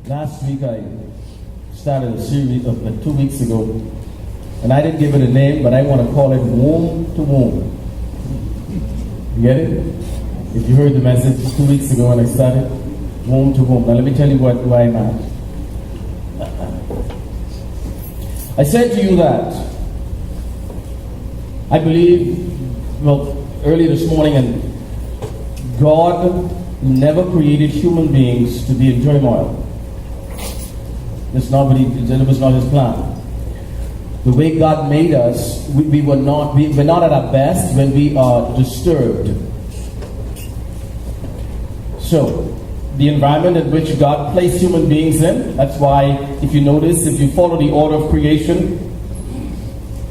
Last week I started a series of 2 weeks ago, and I didn't give it a name, but I want to call it Womb to Womb. You get it? If you heard the message 2 weeks ago when I started, Womb to Womb. Now let me tell you why I'm at. I said to you that I believe, early this morning, and God never created human beings to be in turmoil. That's not what that was not His plan. The way God made us, we're not at our best when we are disturbed. So, the environment in which God placed human beings in, that's why, if you notice, if you follow the order of creation,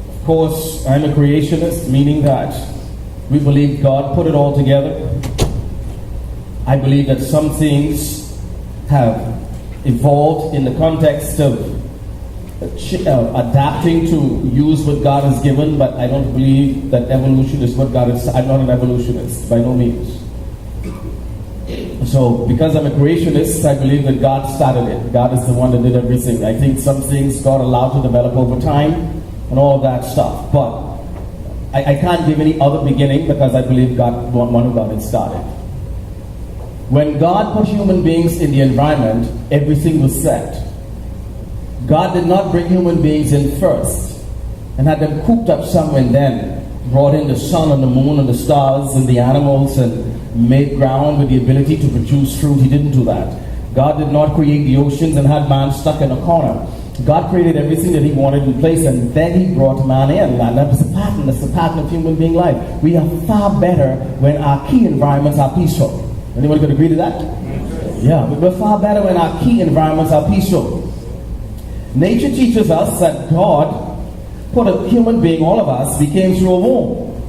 of course, I'm a creationist, meaning that we believe God put it all together. I believe that some things have evolved in the context of adapting to use what God has given, but I don't believe that evolution is what God is. I'm not an evolutionist, by no means. So, because I'm a creationist, I believe that God started it. God is the one that did everything. I think some things God allowed to develop over time and all of that stuff. But I can't give any other beginning because I believe God, one who got it started. When God put human beings in the environment, everything was set. God did not bring human beings in first and had them cooped up somewhere and then brought in the sun and the moon and the stars and the animals and made ground with the ability to produce fruit. He didn't do that. God did not create the oceans and had man stuck in a corner. God created everything that He wanted in place, and then He brought man in. And that was the pattern. That's the pattern of human being life. We are far better when our key environments are peaceful. Anyone could agree to that? Yeah, we're far better when our key environments are peaceful. Nature teaches us that God put a human being, all of us, we came through a womb.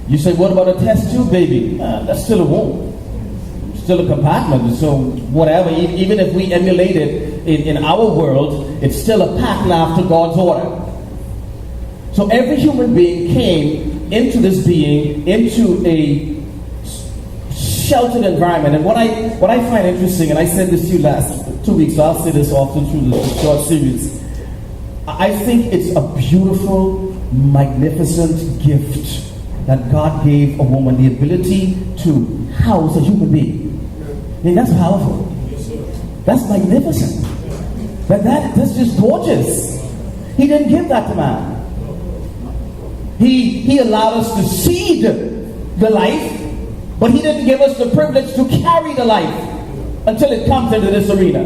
You say, what about a test tube baby? That's still a womb. Still a compartment. So whatever, even if we emulate it in our world, it's still a pattern after God's order. So every human being came into this being, into a sheltered environment. And what I find interesting, and I said this to you last 2 weeks, so I'll say this often through the short series, I think it's a beautiful, magnificent gift that God gave a woman, the ability to house a human being. I mean, that's powerful. That's magnificent. That's just gorgeous. He didn't give that to man. He allowed us to seed the life, but He didn't give us the privilege to carry the life until it comes into this arena.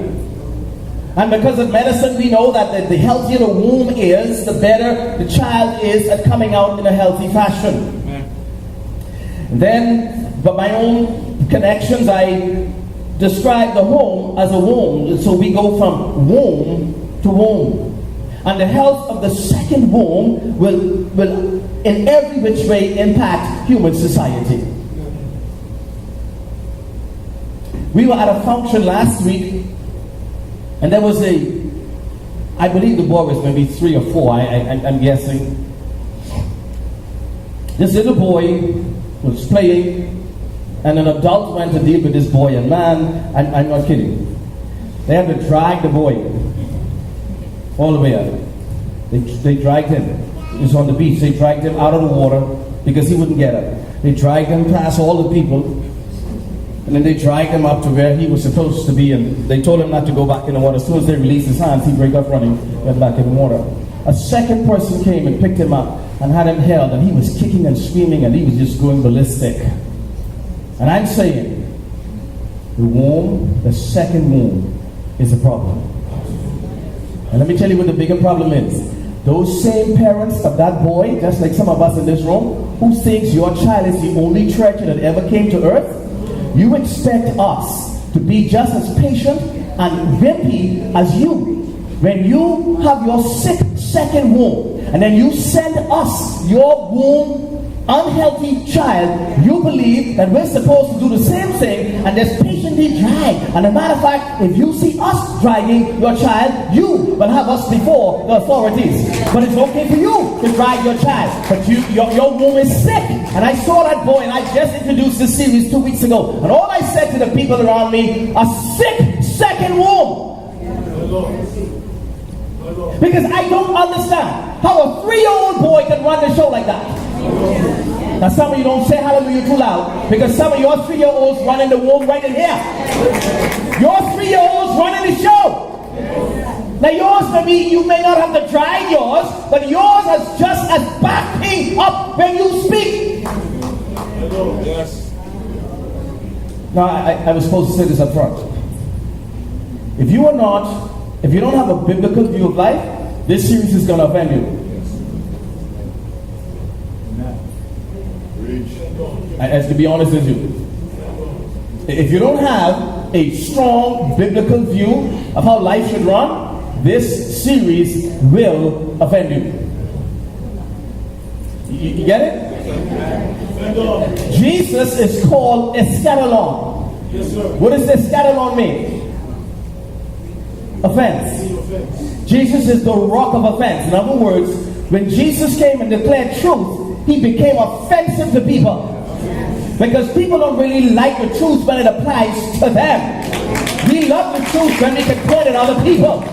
And because of medicine, we know that the healthier the womb is, the better the child is at coming out in a healthy fashion. Then, but my own connections, I describe the home as a womb. So we go from womb to womb. And the health of the second womb will in every which way impact human society. We were at a function last week, and there was I believe the boy was maybe 3 or 4, I'm guessing. This little boy was playing, and an adult went to deal with this boy, and man, I'm not kidding. They had to drag the boy all the way out. They dragged him. He was on the beach. They dragged him out of the water because he wouldn't get up. They dragged him past all the people, and then they dragged him up to where he was supposed to be, and they told him not to go back in the water. As soon as they released his hands, he'd break up running, went back in the water. A second person came and picked him up and had him held, and he was kicking and screaming, and he was just going ballistic. And I'm saying, the womb, the second womb, is a problem. And let me tell you what the bigger problem is. Those same parents of that boy, just like some of us in this room, who thinks your child is the only treasure that ever came to earth, you expect us to be just as patient and wimpy as you. When you have your sick second womb, and then you send us your womb unhealthy child, you believe that we're supposed to do the same thing and just patiently drag. And as a matter of fact, if you see us dragging your child, you will have us before the authorities. But it's okay for you to drag your child, but your womb is sick. And I saw that boy, and I just introduced this series 2 weeks ago, and all I said to the people around me, a sick second womb. Because I don't understand how a 3-year-old boy can run the show like that. Now some of you don't say hallelujah too loud, because some of your 3-year-olds running the womb right in here. Your 3-year-olds running the show. Now yours maybe you may not have to try yours, but yours is just as backing up when you speak. Yes. Now I was supposed to say this up front. If you don't have a biblical view of life, this series is going to offend you. I have to be honest with you. If you don't have a strong biblical view of how life should run, this series will offend you. You get it? Jesus is called eschatalon. Yes, sir. What does eschatalon mean? Offense. Jesus is the rock of offense. In other words, when Jesus came and declared truth, he became offensive to people. Because people don't really like the truth when it applies to them. We love the truth when we can point at other people.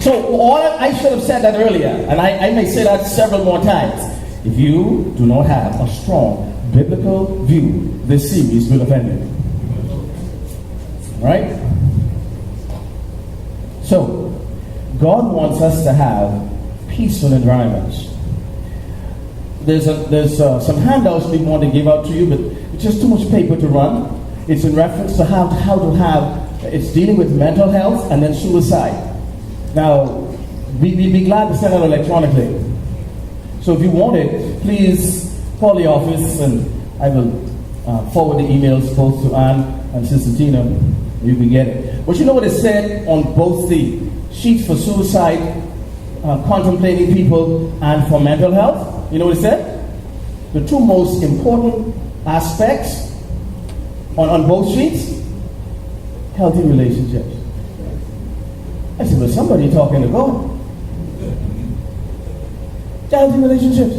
So I should have said that earlier, and I may say that several more times. If you do not have a strong biblical view, this series will offend you. Right? So, God wants us to have peaceful environments. There's some handouts we want to give out to you, but it's just too much paper to run. It's in reference to how to have, it's dealing with mental health and then suicide. Now, we'd be glad to send it electronically. So if you want it, please call the office and I will forward the emails both to Ann and Sister Tina. You can get it. But you know what it said on both the sheets for suicide, contemplating people, and for mental health? You know what it said? The two most important aspects on both sheets: healthy relationships. I said, well, somebody talking to God. Healthy relationships.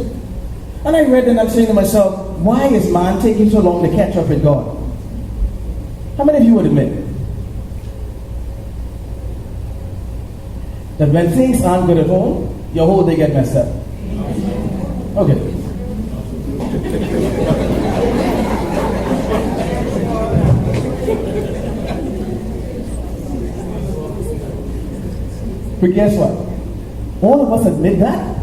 And I read and I'm saying to myself, why is man taking so long to catch up with God? How many of you would admit that when things aren't good at home, your whole day get messed up? Okay. But guess what? All of us admit that,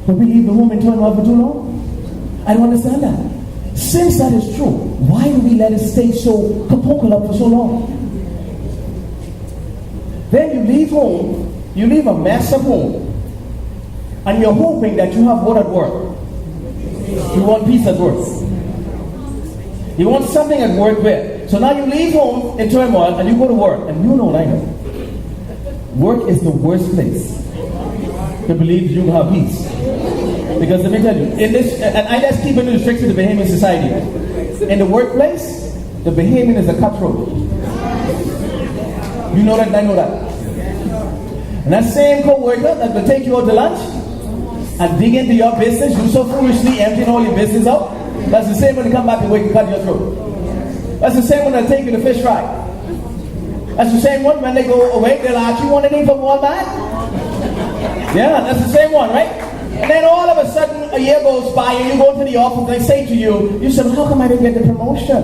but we leave the home in turmoil for too long. I don't understand that. Since that is true, why do we let it stay so kapokalup for so long? Then you leave home, you leave a mess at home, and you're hoping that you have what at work? You want peace at work. You want something at work with. So now you leave home in turmoil and you go to work, and you know what I know. Work is the worst place to believe you have peace. Because let me tell you, in this, and I just keep it restricted to Bahamian society. In the workplace, the Bahamian is a cutthroat. You know that and I know that. And that same co-worker that will take you out to lunch and dig into your business, you so foolishly emptying all your business out, that's the same when they come back to work and cut your throat. That's the same when they take you to fish fry. That's the same one when they go away, they'll ask you, want anything from Walmart? Yeah, that's the same one, right? And then all of a sudden, a year goes by and you go to the office and they say to you, you said, well, how come I didn't get the promotion?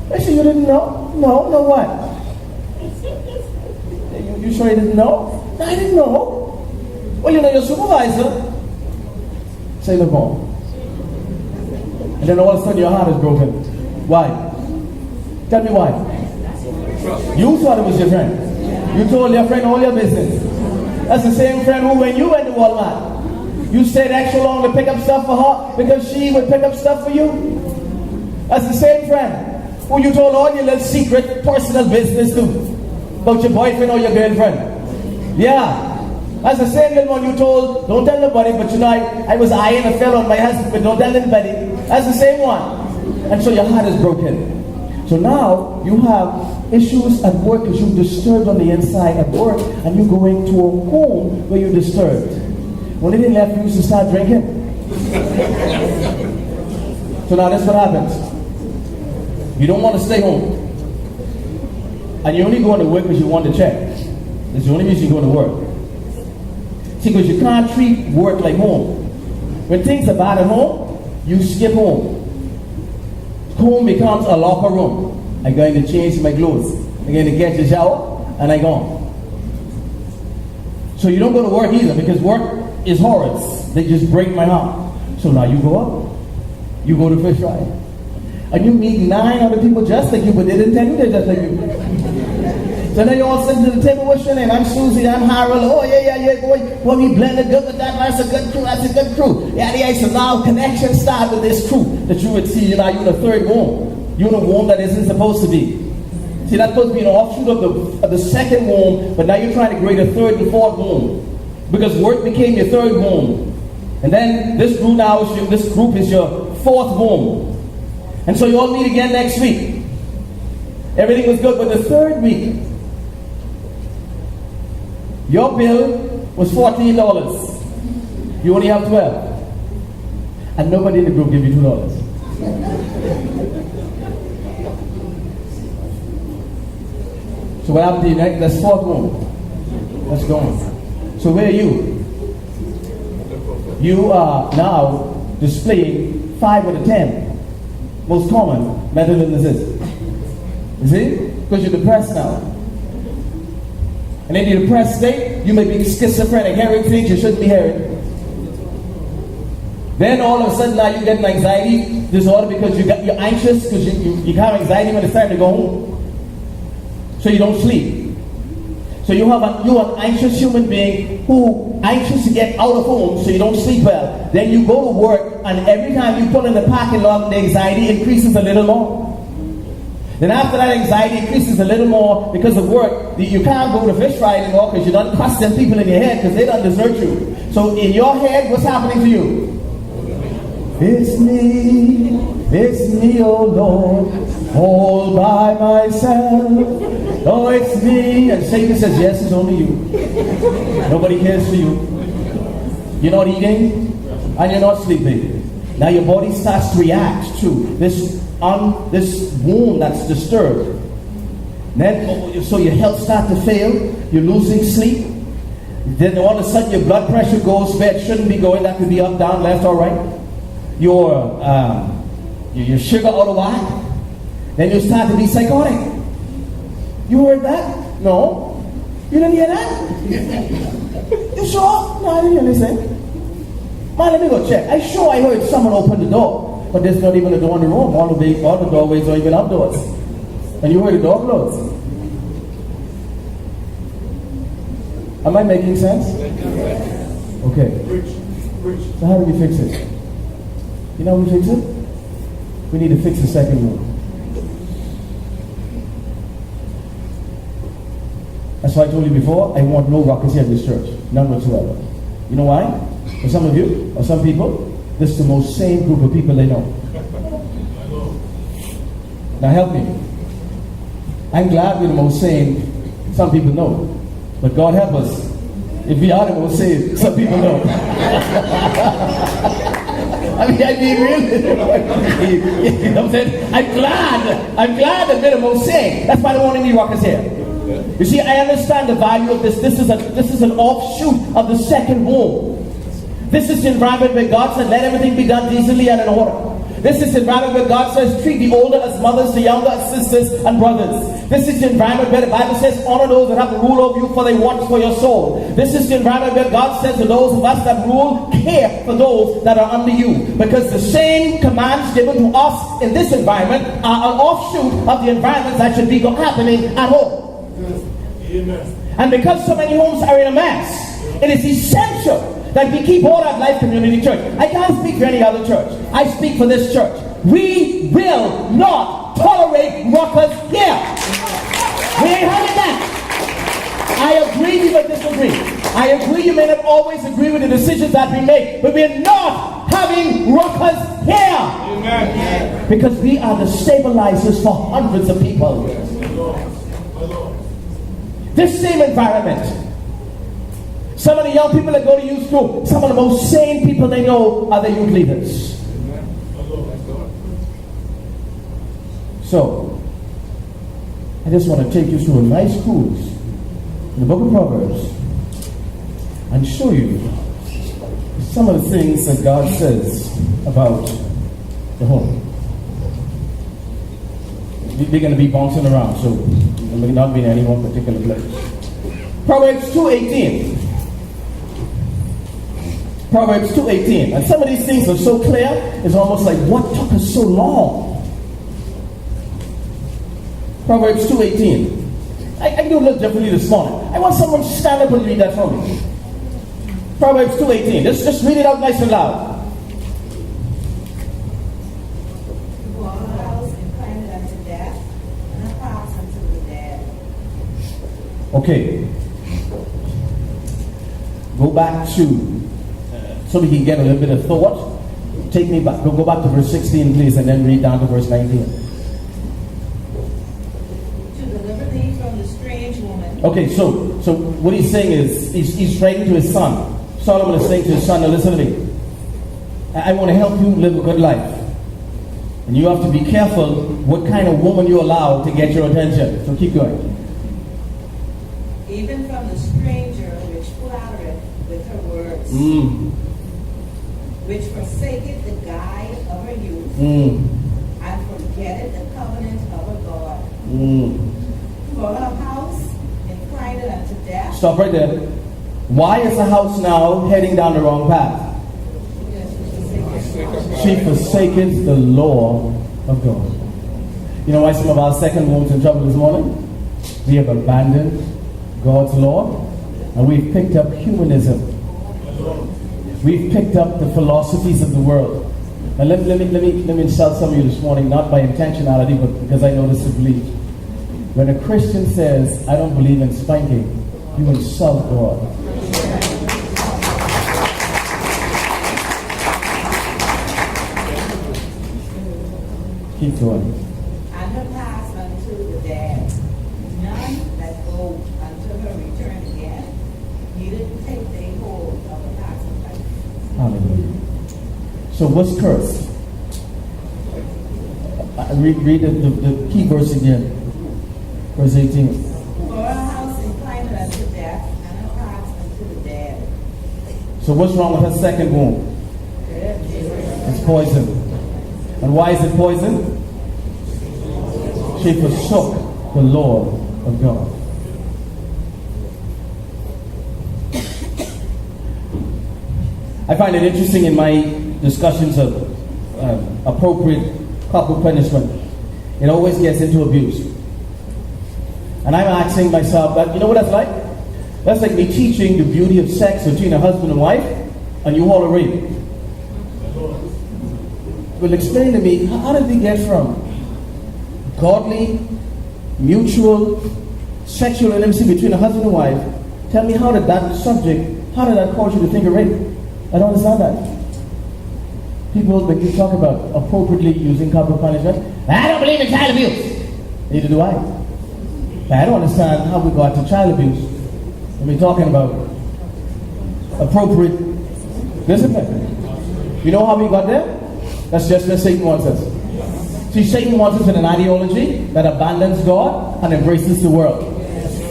They say, you didn't know? No, no what? You sure you didn't know? No, I didn't know. Well, you know your supervisor. Say no more. And then all of a sudden your heart is broken. Why? Tell me why. You thought it was your friend. You told your friend all your business. That's the same friend who, when you went to Walmart, you stayed extra long to pick up stuff for her because she would pick up stuff for you. That's the same friend who you told all your little secret personal business to about your boyfriend or your girlfriend. Yeah. That's the same little one you told, don't tell nobody, but you know, I was eyeing a fellow on my husband, but don't tell anybody. That's the same one. And so your heart is broken. So now you have issues at work because you're disturbed on the inside at work, and you're going to a home where you're disturbed. When they didn't left, you used to start drinking. So now that's what happens. You don't want to stay home. And you're only going to work because you want to check. That's the only reason you're going to work. See, because you can't treat work like home. When things are bad at home, you skip home. Home becomes a locker room. I'm going to change my clothes. I'm going to get a shower, and I go. So you don't go to work either, because work is horrors. They just break my heart. So now you go out. You go to fish fry. And you meet 9 other people just like you, but they didn't tell you they're just like you. So now you all sitting to the table, what's your name? I'm Susie, I'm Harold. Oh, yeah, boy, we blended good with that. That's a good crew. Yeah, so now connection start with this crew that you would see. You're in the third womb. You're in a womb that isn't supposed to be. See, that's supposed to be an offshoot of the second womb, but now you're trying to create a third and fourth womb. Because work became your third womb. And then this group is your fourth womb. And so you all meet again next week. Everything was good, but the third week, your bill was $14. You only have 12. And nobody in the group gave you $2. So what happened to you next? That's fourth womb. That's gone. So where are you? You are now displaying 5 out of 10. Most common mental illnesses. You see? Because you're depressed now. And in your depressed state, you may be schizophrenic, hearing things you shouldn't be hearing. Then all of a sudden now you get an anxiety disorder because you're anxious because you have anxiety when it's time to go home. So you don't sleep. So you're an anxious human being who anxious to get out of home so you don't sleep well. Then you go to work and every time you pull in the parking lot, the anxiety increases a little more. Then after that anxiety increases a little more because of work. You can't go to fish fry anymore because you done cuss them people in your head because they don't desert you. So in your head, what's happening to you? It's me, oh Lord, all by myself. Oh, it's me. And Satan says, yes, it's only you. Nobody cares for you. You're not eating and you're not sleeping. Now your body starts to react to this womb that's disturbed. Then, so your health starts to fail. You're losing sleep. Then all of a sudden your blood pressure goes where it shouldn't be going. That could be up, down, left, or right. Your sugar out of whack. Then you start to be psychotic. You heard that? No. You didn't hear that? You sure? No, I didn't hear anything. Man, let me go check. I heard someone open the door, but there's not even a door in the room. All the doorways are even outdoors. And you heard the door close. Am I making sense? Okay. So how do we fix it? You know how we fix it? We need to fix the second room. That's why I told you before, I want no ruckus here in this church. None whatsoever. You know why? For some of you, or some people, this is the most sane group of people they know. Now help me. I'm glad we're the most sane. Some people know. But God help us. If we are the most sane, some people know. I mean really. You know what I'm saying? I'm glad that we're the most sane. That's why I don't want any ruckus here. You see, I understand the value of this. This is an offshoot of the second womb. This is the environment where God said, let everything be done decently and in order. This is the environment where God says, treat the older as mothers, the younger as sisters and brothers. This is the environment where the Bible says, honor those that have the rule over you, for they watch for your soul. This is the environment where God says to those of us that rule, care for those that are under you. Because the same commands given to us in this environment are an offshoot of the environments that should be happening at home. Amen. And because so many homes are in a mess, it is essential that we keep order at Life Community Church. I can't speak for any other church. I speak for this church. We will not tolerate ruckus here. We ain't having that. I agree we will disagree. I agree you may not always agree with the decisions that we make, but we're not having ruckus here. Amen. Because we are the stabilizers for hundreds of people. This same environment. Some of the young people that go to youth group, some of the most sane people they know are the youth leaders. So, I just want to take you through a nice cruise in the book of Proverbs and show you some of the things that God says about the home. We're going to be bouncing around, so we may not be in any one particular place. Proverbs 2:18. Proverbs 2:18. And some of these things are so clear, it's almost like, what took us so long? Proverbs 2:18. I do a little differently this morning. I want someone to stand up and read that for me. Proverbs 2:18. Just read it out nice and loud. Okay. Go back to, so we can get a little bit of thought. Take me back. Go back to verse 16, please, and then read down to verse 19. To deliver thee from the strange woman. Okay, so what he's saying is, he's writing to his son. Solomon is saying to his son, now listen to me. I want to help you live a good life. And you have to be careful what kind of woman you allow to get your attention. So keep going. Even from the stranger which flattereth with her words, which forsaketh the guide of her youth, and forgetteth the covenant of her God. For her house inclineth unto death. Stop right there. Why is the house now heading down the wrong path? She forsaketh the law of God. You know why some of our second wombs in trouble this morning? We have abandoned God's law, and we've picked up humanism. We've picked up the philosophies of the world. And let me insult some of you this morning, not by intentionality, but because I know this is believed. When a Christian says, I don't believe in spanking, you insult God. Keep going. And her pass unto the dead. None that go unto her return again, neither take they hold of the pass of life. Hallelujah. So what's cursed? Read the key verse again. Verse 18. For her house inclined unto death, and her paths unto the dead. So what's wrong with her second womb? It's poison. And why is it poison? She forsook the Lord of God. I find it interesting in my discussions of appropriate corporal punishment. It always gets into abuse. And I'm asking myself that, you know what that's like? That's like me teaching the beauty of sex between a husband and wife, and you all are rape. Well, explain to me, how did we get from godly, mutual, sexual intimacy between a husband and wife? Tell me, how did that cause you to think of rape? I don't understand that. People that you talk about appropriately using corporal punishment, I don't believe in child abuse. Neither do I. I don't understand how we got to child abuse. And we're talking about appropriate discipline. You know how we got there? That's just where Satan wants us. See, Satan wants us in an ideology that abandons God and embraces the world.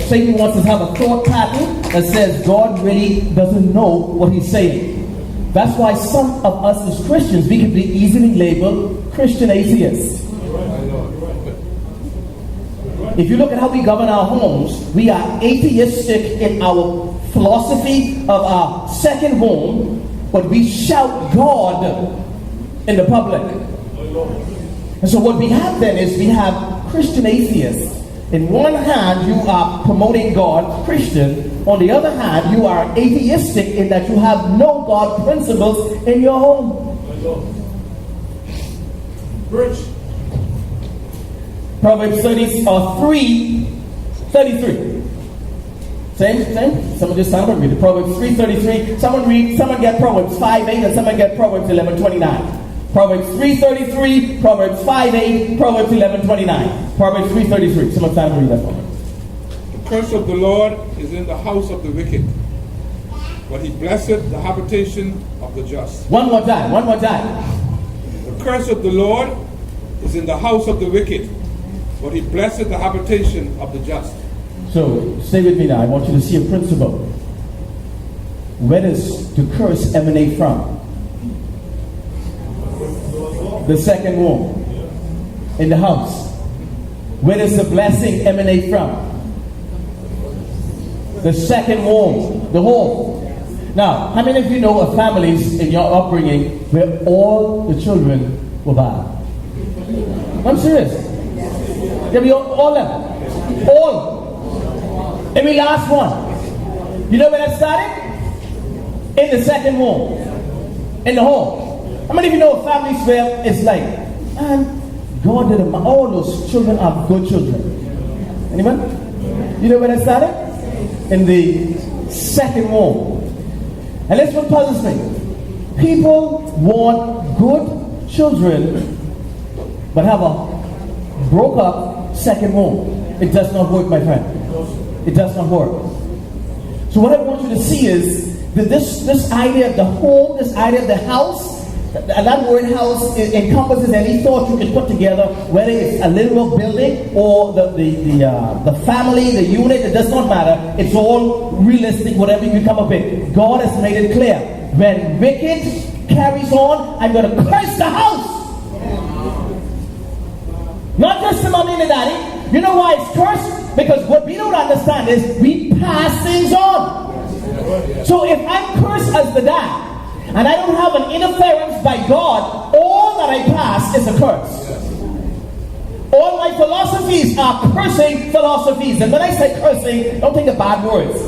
Satan wants us to have a thought pattern that says God really doesn't know what he's saying. That's why some of us as Christians, we can be easily labeled Christian atheists. If you look at how we govern our homes, we are atheistic in our philosophy of our second home, but we shout God in the public. And so what we have then is we have Christian atheists. In one hand, you are promoting God, Christian. On the other hand, you are atheistic in that you have no God principles in your home. Bridge. Proverbs 33. Same? Someone just sound read it. Proverbs 3:33. Someone get Proverbs 5:8 and someone get Proverbs 11:29. Proverbs 3:33, Proverbs 5:8, Proverbs 11:29. Proverbs 3:33. Someone time to read that for me. The curse of the Lord is in the house of the wicked, but he blesseth the habitation of the just. One more time. The curse of the Lord is in the house of the wicked, but he blesseth the habitation of the just. So stay with me now. I want you to see a principle. Where does the curse emanate from? The second womb. In the house. Where does the blessing emanate from? The second womb. The home. Now, how many of you know of families in your upbringing where all the children were bad? I'm serious. There be all of them. All. Every last one. You know where that started? In the second womb. In the home. How many of you know of families where it's like, man, God did it. All those children are good children. Anyone? You know where that started? In the second womb. And that's what puzzles me. People want good children, but have a broke up second womb. It does not work, my friend. It does not work. So what I want you to see is that this idea of the home, this idea of the house, that word house encompasses any thought you can put together, whether it's a literal building or the family, the unit. It does not matter. It's all realistic, whatever you can come up with. God has made it clear. When wicked carries on, I'm going to curse the house. Not just the mommy and the daddy. You know why it's cursed? Because what we don't understand is we pass things on. So if I'm cursed as the dad, and I don't have an interference by God, all that I pass is a curse. All my philosophies are cursing philosophies. And when I say cursing, don't think of bad words.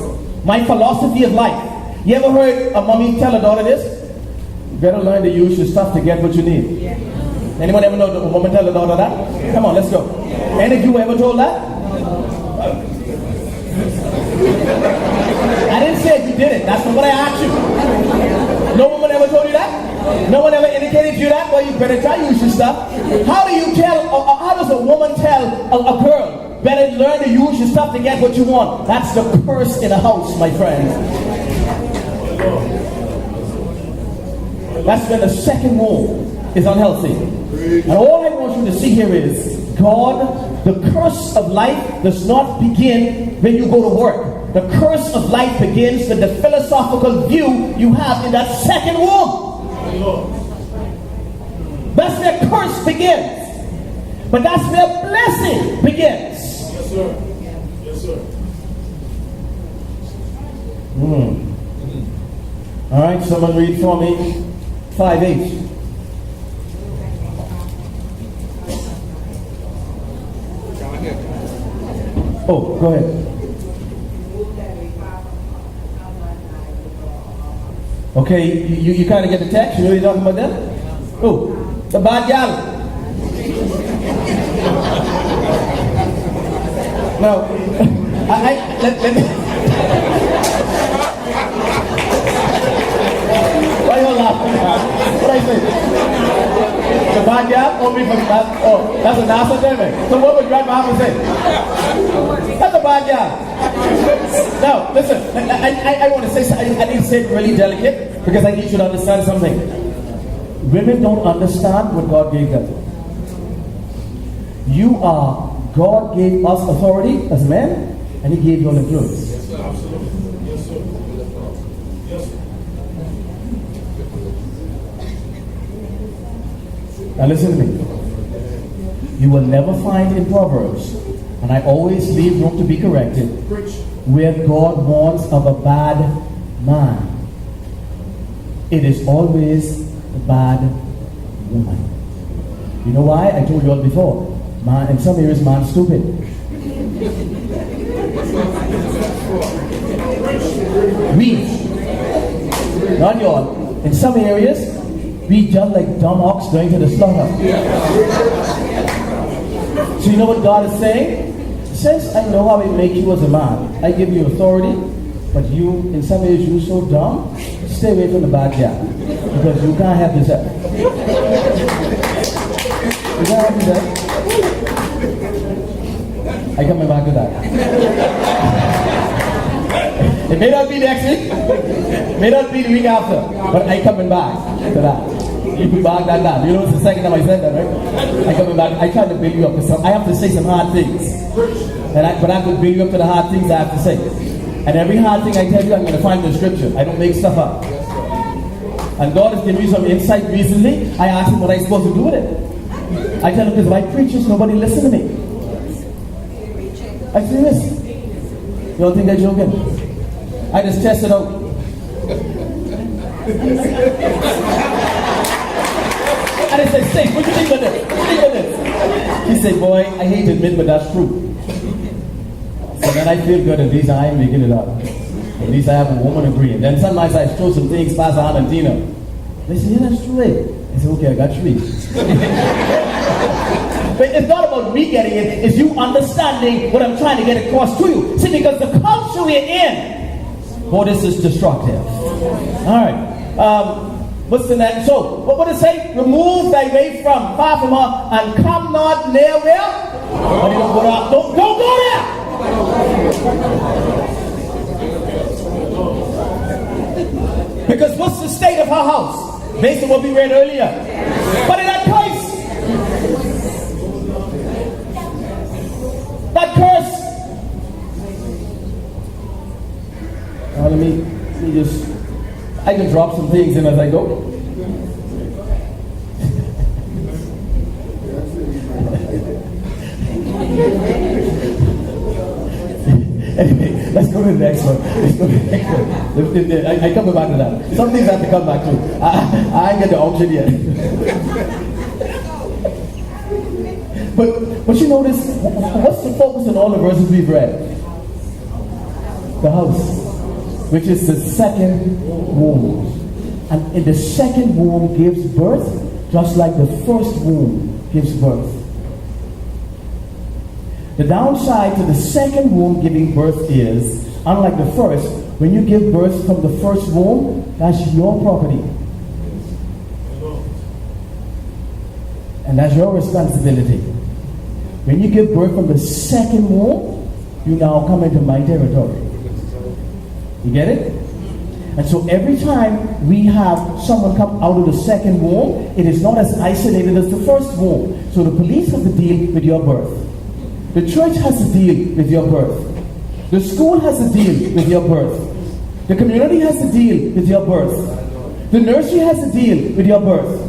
My philosophy of life. You ever heard a mommy tell a daughter this? You better learn to use your stuff to get what you need. Anyone ever know a woman tell a daughter that? Come on, let's go. Any of you ever told that? I didn't say you did it. That's not what I asked you. No woman ever told you that? No one ever indicated to you that? Well, you better try to use your stuff. How do you tell, how does a woman tell a girl, better learn to use your stuff to get what you want? That's the curse in a house, my friend. That's when the second womb is unhealthy. And all I want you to see here is, God, the curse of life does not begin when you go to work. The curse of life begins with the philosophical view you have in that second womb. That's where curse begins. But that's where blessing begins. Yes, sir. Yes, sir. All right, someone read for me 5:8. Oh, go ahead. Okay, you kind of get the text? You know what you're talking about that? Oh, the bad gal. Now, why you laughing? What I say? The bad gal? Only from that? Oh, that's a NASA term. So what would grandma say? That's a bad gal. Now, listen, I want to say something. I need to say it really delicate because I need you to understand something. Women don't understand what God gave them. God gave us authority as men, and He gave you all influence. Yes, sir. Absolutely. Yes, sir. Yes, sir. Now listen to me. You will never find in Proverbs, and I always leave room to be corrected, where God warns of a bad man. It is always a bad woman. You know why? I told you all before. Man, in some areas, man's stupid. We, not y'all. In some areas, we jump like dumb ox going to the slaughter. So you know what God is saying? Since I know how I make you as a man, I give you authority, but you, in some areas, you're so dumb, stay away from the bad guy. Because you can't help yourself. You can't help yourself. I coming back to that. It may not be next week, may not be the week after, but I coming back to that. You put back that down. You know, it's the second time I said that, right? I coming back. I tried to build you up because I have to say some hard things. But I have to build you up to the hard things I have to say. And every hard thing I tell you, I'm going to find the scripture. I don't make stuff up. And God has given me some insight recently. I asked him what I'm supposed to do with it. I tell him, because if I preach this, nobody listen to me. I say this. You don't think I'm joking? I just test it out. And I said, Steve, what do you think of this? What do you think of this? He said, boy, I hate to admit, but that's true. So then I feel good, at least I am making it up. At least I have a woman agreeing. Then sometimes I throw some things past Aunt and Tina. They say, yeah, that's true. I say, okay, I got 3. But it's not about me getting it, it's you understanding what I'm trying to get across to you. See, because the culture we're in, boy, this is destructive. Alright. What's the next? So, what would it say? Remove thy way from, far from her, and come not near where? But you don't go there. Don't go there! Because what's the state of her house? Based on what we read earlier. But in that case, that curse. Let me just, I can drop some things in as I go. Anyway, let's go to the next one. I come back to that. Some things I have to come back to. I ain't get the option yet. But you notice, what's the focus in all the verses we've read? The house, which is the second womb. And in the second womb gives birth, just like the first womb gives birth. The downside to the second womb giving birth is, unlike the first, when you give birth from the first womb, that's your property. And that's your responsibility. When you give birth from the second womb, you now come into my territory. You get it? And so every time we have someone come out of the second womb, it is not as isolated as the first womb. So the police have to deal with your birth. The church has to deal with your birth. The school has to deal with your birth. The community has to deal with your birth. The nursery has to deal with your birth.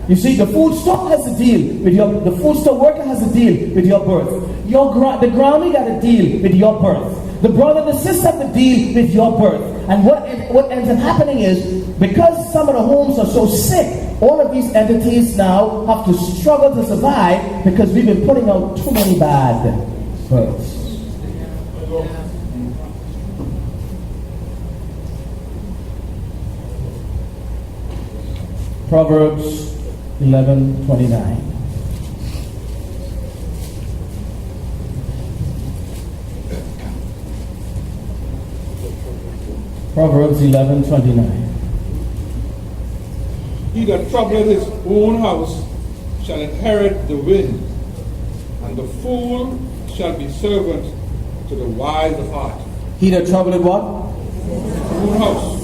You see, the food store has to deal with the food store worker has to deal with your birth. The groundie got to deal with your birth. The brother and the sister have to deal with your birth. And what ends up happening is, because some of the homes are so sick, all of these entities now have to struggle to survive because we've been putting out too many bad births. Proverbs 11:29. Proverbs 11:29. He that troubleth his own house shall inherit the wind, and the fool shall be servant to the wise of heart. He that troubleth what? Own house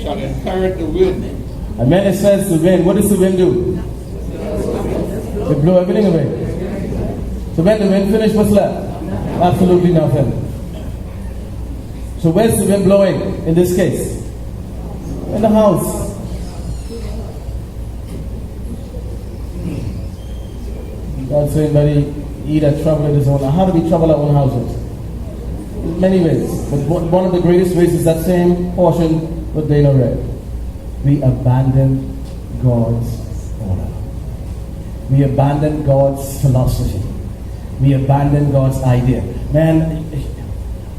shall inherit the wind. And then it says the wind. What does the wind do? It blow everything away. So when the wind finishes, what's left? Absolutely nothing. So where's the wind blowing in this case? In the house. God saying, buddy, he that troubleth his own. How do we trouble our own houses? In many ways. But one of the greatest ways is that same portion what Dana read. We abandon God's order. We abandon God's philosophy. We abandon God's idea. Man,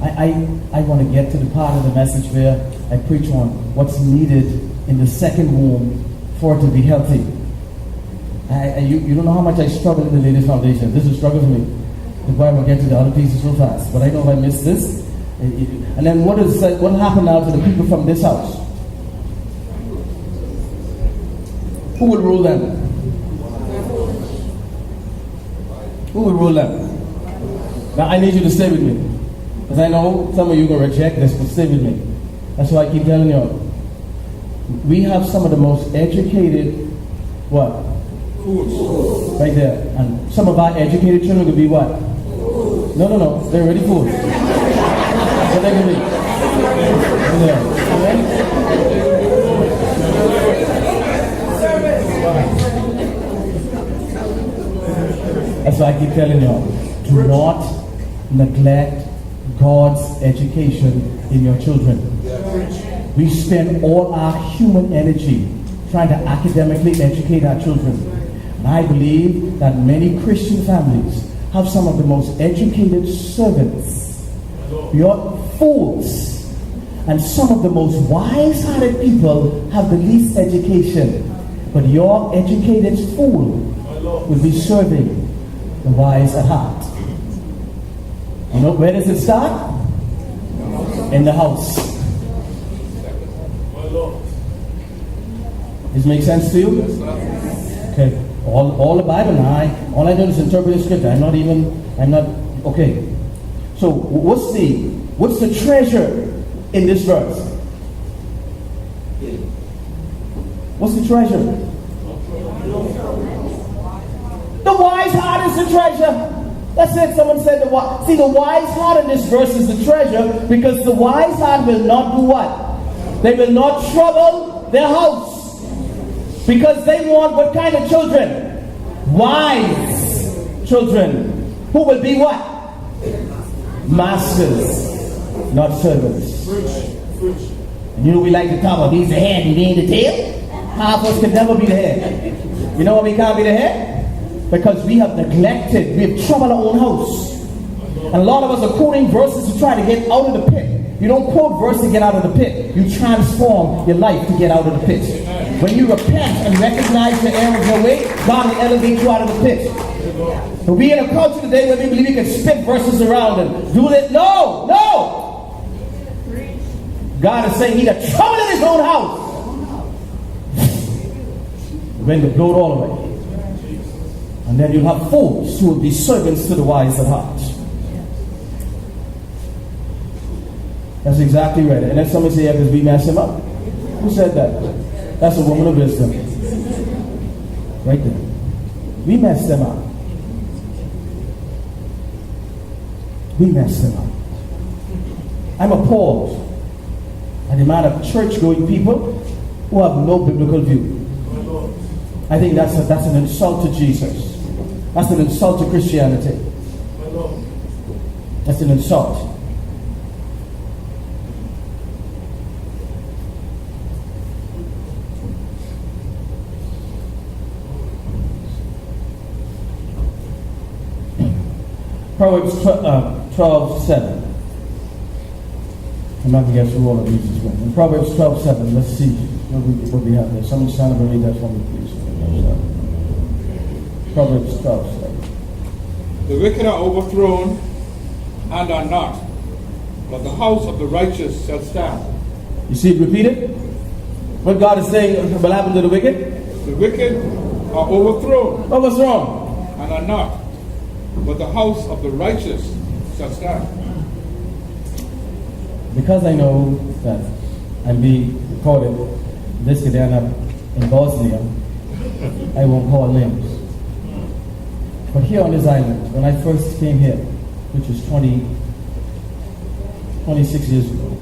I want to get to the part of the message where I preach on what's needed in the second womb for it to be healthy. You don't know how much I struggle in the Ladies Foundation. This is a struggle for me. The Bible will get to the other pieces so fast. But I know if I miss this. And then what happened now to the people from this house? Who will rule them? Who will rule them? Now I need you to stay with me. Because I know some of you are going to reject this, but stay with me. That's why I keep telling you. We have some of the most educated, what? Fools. Right there. And some of our educated children could be what? No. They're already fools. What they can be? Right there. Amen? That's why I keep telling y'all, do not neglect God's education in your children. We spend all our human energy trying to academically educate our children. And I believe that many Christian families have some of the most educated servants. You're fools. And some of the most wise-hearted people have the least education. But your educated fool will be serving the wise at heart. You know, where does it start? In the house. Does it make sense to you? Okay. All the Bible now, all I do is interpret the scripture. I'm not, okay. So what's the treasure in this verse? What's the treasure? The wise heart is the treasure. That's it. Someone said the wise. See, the wise heart in this verse is the treasure because the wise heart will not do what? They will not trouble their house. Because they want what kind of children? Wise children. Who will be what? Masters, not servants. And you know we like to talk about he's the head, he ain't the tail. Half of us can never be the head. You know why we can't be the head? Because we have neglected, we have troubled our own house. And a lot of us are quoting verses to try to get out of the pit. You don't quote verses to get out of the pit. You transform your life to get out of the pit. When you repent and recognize the error of your way, God will elevate you out of the pit. But we in a culture today where we believe we can spit verses around and do that. No! God is saying he had trouble in his own house. When the blow it all away. And then you'll have fools who will be servants to the wise at heart. That's exactly right. And then somebody say, yeah, because we mess him up. Who said that? That's a woman of wisdom. Right there. We messed them up. We messed them up. I'm appalled at the amount of church-going people who have no biblical view. I think that's an insult to Jesus. That's an insult to Christianity. That's an insult. Proverbs 12:7. I'm not going to get through all of these as well. In Proverbs 12:7, let's see what we have there. Someone stand up and read that for me, please. Proverbs 12:7. The wicked are overthrown and are not, but the house of the righteous shall stand. You see it repeated? What God is saying will happen to the wicked? The wicked are overthrown What was wrong? and are not, but the house of the righteous shall stand. Because I know that I'm being recorded, this could end up in Bosnia, I won't call names. But here on this island, when I first came here, which was 26 years ago,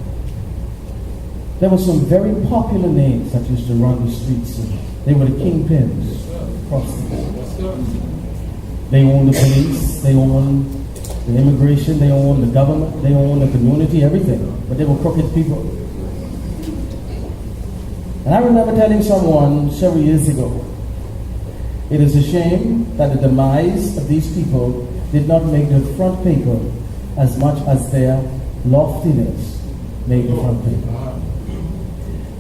there were some very popular names that used to run the streets. And they were the kingpins across the board. They owned the police, they owned the immigration, they owned the government, they owned the community, everything. But they were crooked people. And I remember telling someone several years ago, it is a shame that the demise of these people did not make the front paper as much as their loftiness made the front paper.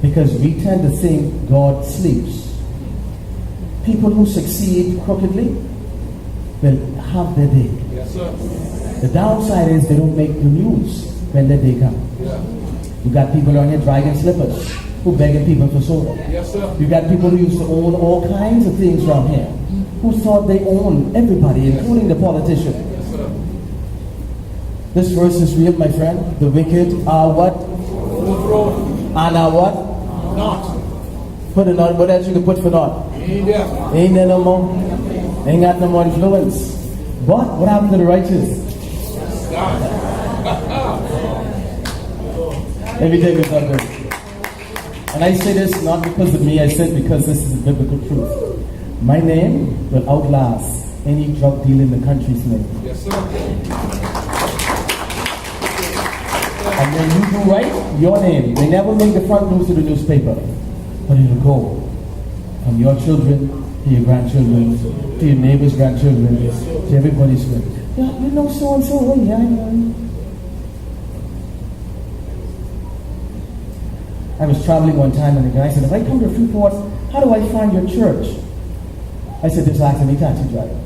Because we tend to think God sleeps. People who succeed crookedly will have their day. Yes, sir. The downside is they don't make the news when their day comes. Yeah. You got people on here dragging slippers who begging people for soda. Yes, sir. You got people who used to own all kinds of things around here who thought they owned everybody, including the politician. Yes, sir. This verse is real, my friend. The wicked are what? Overthrown And are what? not, Put it on. What else you can put for naught? Ain't there. Ain't there no more. Ain't got no more influence. But what happened to the righteous? Let me tell you something. And I say this not because of me, I say it because this is the biblical truth. My name will outlast any drug dealer in the country's name. Yes, sir. And when you do right, your name, they never make the front news of the newspaper, but it'll go from your children to your grandchildren, to your neighbor's grandchildren, to everybody's good. Yeah, you know so and so. Oh, yeah, yeah. I was traveling one time and the guy said, if I come to Freeport, how do I find your church? I said, just ask any taxi driver.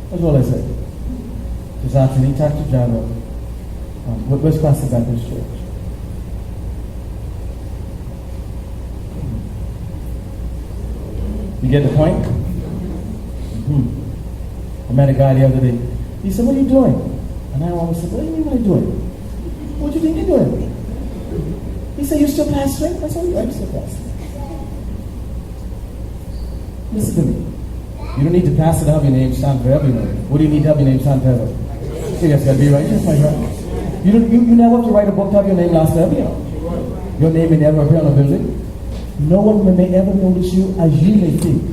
That's all I said. Just ask any taxi driver. Where's Pastor Baptist Church? You get the point? I met a guy the other day. He said, what are you doing? And I almost said, what do you mean what I'm doing? What do you think you're doing? He said, you still pastoring? I said, I'm still pastoring. Listen to me. You don't need to pastor to have your name stand forever. What do you need to have your name stand forever? So you got to be righteous, my friend. You never have to write a book to have your name last forever. Your name may never appear on a building. No one may ever notice you as you may think.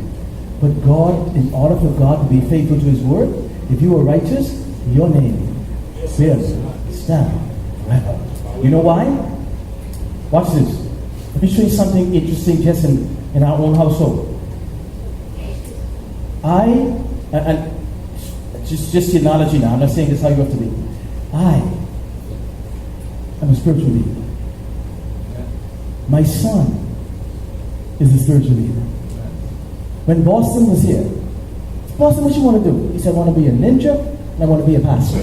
But God, in order for God to be faithful to His word, if you are righteous, your name will stand forever. You know why? Watch this. Let me show you something interesting just in our own household. And just the analogy now, I'm not saying this is how you have to be. I am a spiritual leader. My son is a spiritual leader. When Boston was here, Boston, what you want to do? He said, I want to be a ninja and I want to be a pastor.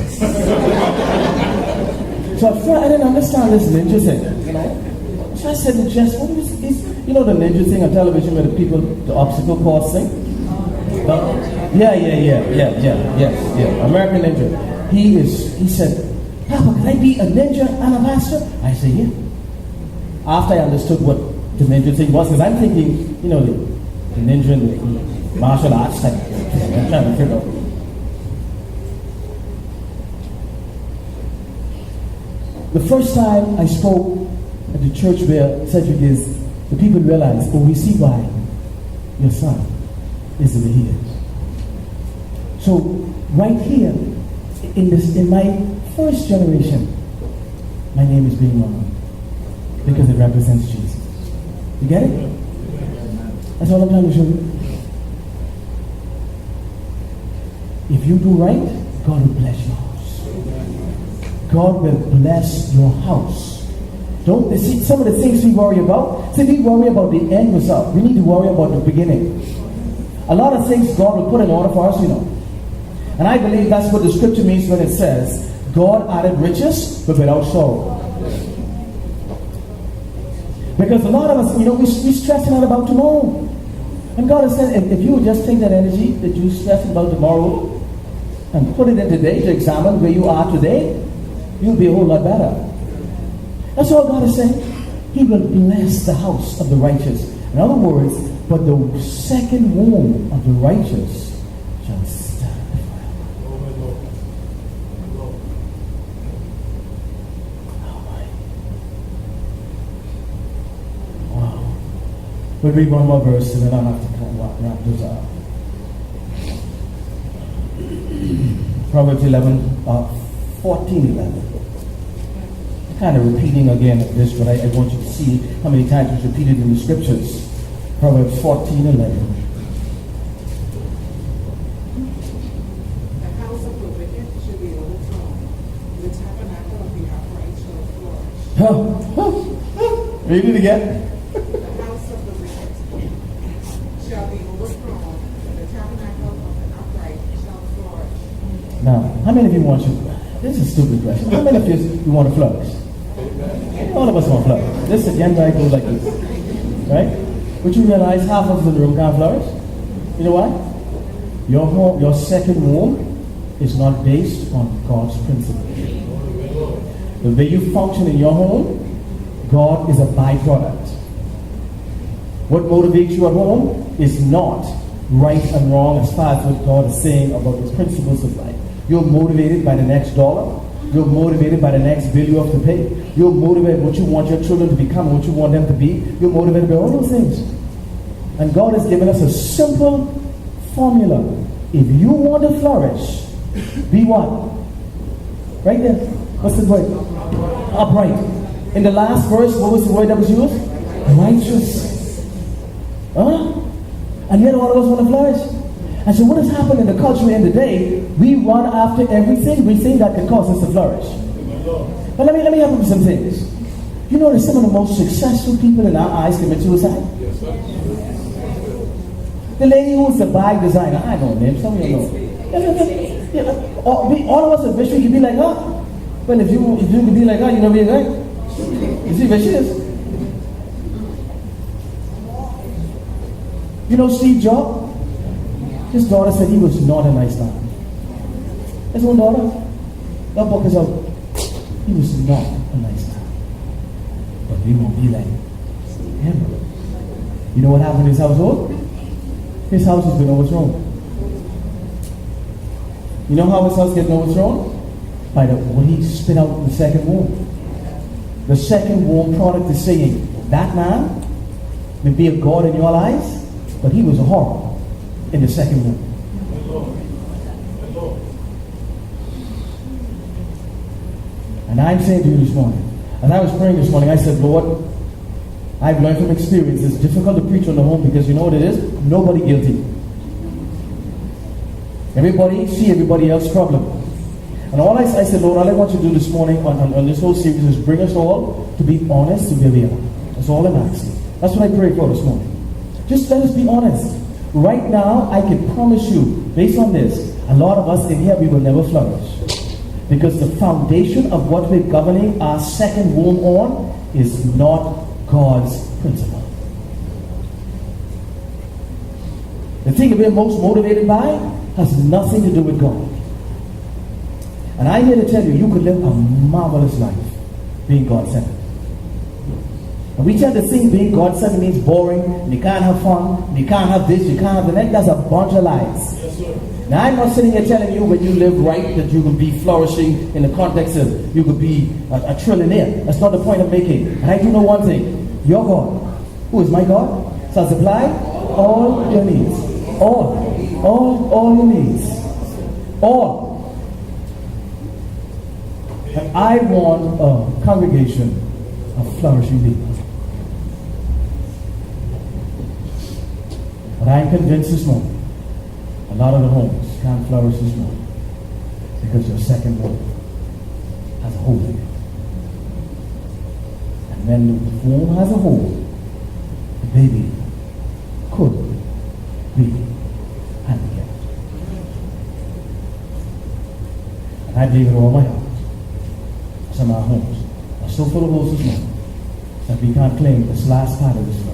So at first I didn't understand this ninja thing, you know. So I said to Jess, what is this? You know the ninja thing on television where the obstacle course thing? Yeah. American Ninja. He said, Papa, can I be a ninja and a pastor? I said, yeah. After I understood what the ninja thing was, because I'm thinking, you know, the ninja and the martial arts type. I'm trying to figure out. The first time I spoke at the church where Cedric is, the people realized, oh, we see why your son is in the here. So right here, in my first generation, my name is being honored because it represents Jesus. You get it? That's all I'm trying to show you. If you do right, God will bless your house. God will bless your house. Don't see some of the things we worry about. See, we worry about the end result. We need to worry about the beginning. A lot of things God will put in order for us, you know. And I believe that's what the scripture means when it says, God added riches, but without sorrow. Because a lot of us, you know, we're stressing out about tomorrow. And God has said, if you would just take that energy that you're stressing about tomorrow and put it in today to examine where you are today, you'll be a whole lot better. That's all God is saying. He will bless the house of the righteous. In other words, but the second womb of the righteous shall stand forever. Wow. We'll read one more verse and then I'll have to kind of wrap this up. Proverbs 14:11. Kind of repeating again this, but I want you to see how many times it's repeated in the scriptures. Proverbs 14:11. The house of the wicked should be overthrown. The tabernacle of the upright shall flourish. Read it again. The house of the wicked shall be overthrown. The tabernacle of the upright shall flourish. Now, how many of you want you? This is a stupid question. How many of you want to flourish? All of us want to flourish. This agenda I go like this, right? Would you realize half of us in the room can't flourish? You know why? Your home, your second womb is not based on God's principles. The way you function in your home, God is a byproduct. What motivates you at home is not right and wrong as far as what God is saying about the principles of life. You're motivated by the next dollar. You're motivated by the next bill you have to pay. You're motivated by what you want your children to become and what you want them to be. You're motivated by all those things. And God has given us a simple formula. If you want to flourish, be what? Right there. What's the word? Upright. In the last verse, what was the word that was used? Righteous. Huh? And yet all of us want to flourish. And so what has happened in the culture in the day, we run after everything we think that can cause us to flourish. But let me help you with some things. You know that some of the most successful people in our eyes commit suicide? Yes, sir. The lady who's the bag designer, I know names, some of you know. All of us wish we could be like her. Well, if you could be like her, you know what I mean? You see where she is? You know Steve Jobs? His daughter said he was not a nice guy. His own daughter. That book is out. He was not a nice guy. But we won't be like him. You know what happened in his household? His house has been overthrown. You know how his house gets overthrown? By when he spit out the second womb. The second womb product is saying, that man may be a God in your eyes, but he was a horror in the second womb. And I'm saying to you this morning, as I was praying this morning, I said, Lord, I've learned from experience, it's difficult to preach on the home because you know what it is? Nobody guilty. Everybody see everybody else's problem. And all I said, Lord, all I want you to do this morning on this whole series is bring us all to be honest to where we are. That's all I'm asking. That's what I prayed for this morning. Just let us be honest. Right now, I can promise you, based on this, a lot of us in here, we will never flourish. Because the foundation of what we're governing our second womb on is not God's principle. The thing that we're most motivated by has nothing to do with God. And I'm here to tell you, you could live a marvelous life being God-centered. And we tend to think being God-centered means boring, and you can't have fun, and you can't have this, you can't have the next. That's a bunch of lies. Yes, sir. Now, I'm not sitting here telling you when you live right that you will be flourishing in the context of you could be a trillionaire. That's not the point I'm making. And I do know one thing. Your God, who is my God, shall supply all your needs. All your needs. All. And I want a congregation of flourishing people. But I'm convinced this morning, a lot of the homes can't flourish this morning because your second womb has a hole in it. And when the womb has a hole, the baby could be handicapped. And I believe it with all my heart. Some of our homes are so full of holes this morning that we can't claim this last part of this verse.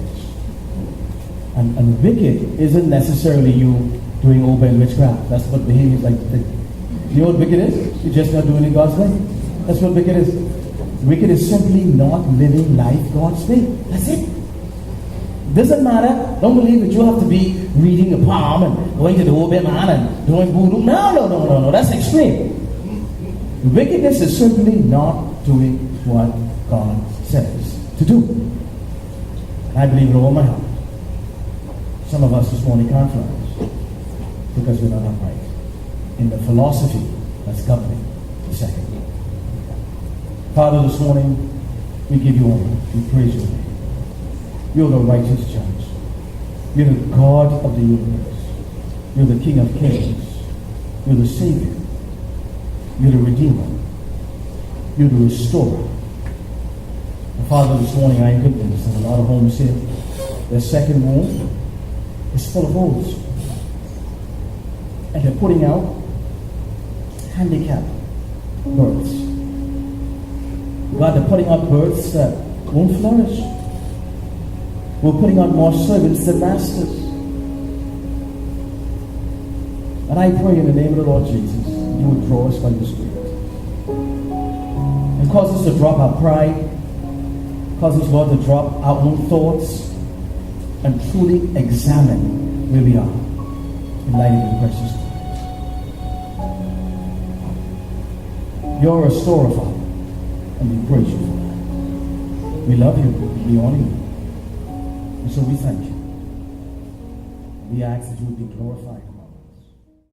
And wicked isn't necessarily you doing over and witchcraft. That's what behavior is like. You know what wicked is? You're just not doing it God's way. That's what wicked is. Wicked is simply not living life God's way. That's it. Doesn't matter. Don't believe that you have to be reading the palm and going to the Obe man and doing voodoo. No. That's extreme. Wickedness is simply not doing what God says to do. And I believe with all my heart. Some of us this morning can't flourish because we're not upright in the philosophy that's governing the second. Father, this morning we give you honor. We praise your name. You're the righteous judge. You're the God of the universe. You're the King of kings. You're the Savior. You're the Redeemer. You're the Restorer. And Father, this morning I am convinced that a lot of homes here, their second womb is full of holes. And they're putting out handicapped births. God, they're putting out births that won't flourish. We're putting out more servants than masters. And I pray in the name of the Lord Jesus, you would draw us by your Spirit. And cause us to drop our pride. cause us, Lord, to drop our own thoughts and truly examine where we are in light of your precious blood. You're a restorer, Father, and we praise you for that. We love you, we honor you, and so we thank you. We ask that you would be glorified.